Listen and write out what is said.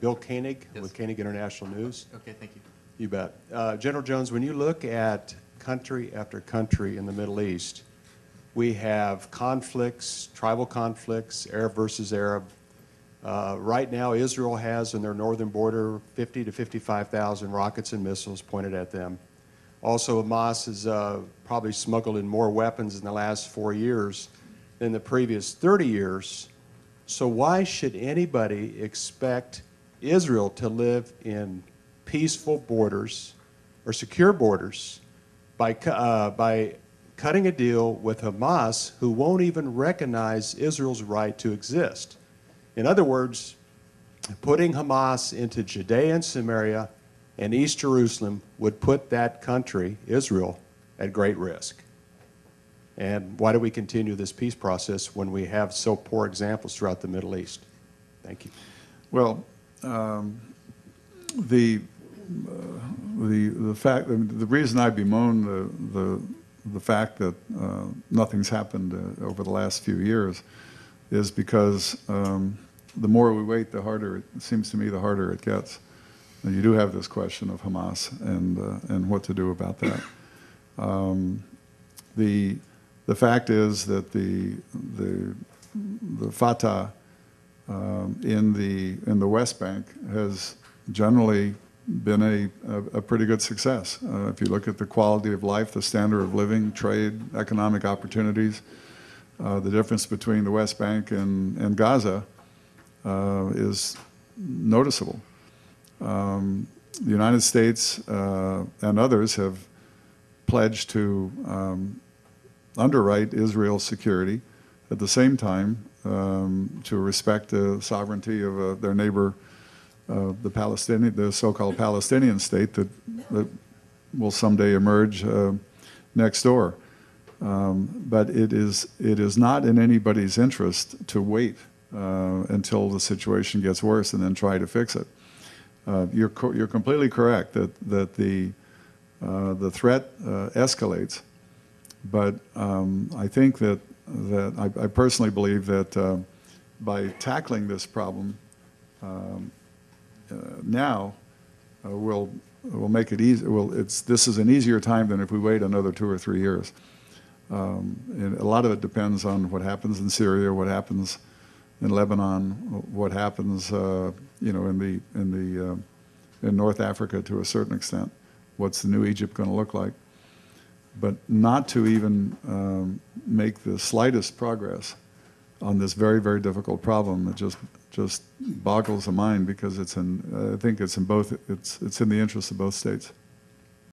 Bill Koenig Yes. with Koenig International News. Okay, thank you. You bet. General Jones, when you look at country after country in the Middle East, we have conflicts, tribal conflicts, Arab versus Arab. Right now, Israel has in their northern border 50 to 55,000 rockets and missiles pointed at them. Also, Hamas has probably smuggled in more weapons in the last 4 years than the previous 30 years. So why should anybody expect Israel to live in peaceful borders or secure borders by cutting a deal with Hamas, who won't even recognize Israel's right to exist? In other words, putting Hamas into Judea and Samaria and East Jerusalem would put that country, Israel, at great risk. And why do we continue this peace process when we have so poor examples throughout the Middle East? Thank you. Well, the fact, the reason I bemoan the fact that nothing's happened over the last few years is because the more we wait, the harder it seems to me, the harder it gets. And you do have this question of Hamas and what to do about that. The fact is that the Fatah in the West Bank has generally been a pretty good success. If you look at the quality of life, the standard of living, trade, economic opportunities, the difference between the West Bank and Gaza is noticeable. The United States and others have pledged to underwrite Israel's security, at the same time to respect the sovereignty of their neighbor, the so-called Palestinian state that will someday emerge next door. But it is not in anybody's interest to wait until the situation gets worse and then try to fix it. You're completely correct that the threat escalates, but I think that I personally believe that by tackling this problem now, we'll make it easy. This is an easier time than if we wait another 2 or 3 years. And a lot of it depends on what happens in Syria, what happens in Lebanon, what happens, in North Africa to a certain extent. What's the new Egypt going to look like? But not to even make the slightest progress on this very, very difficult problem, it just boggles the mind, because I think it's in the interest of both states.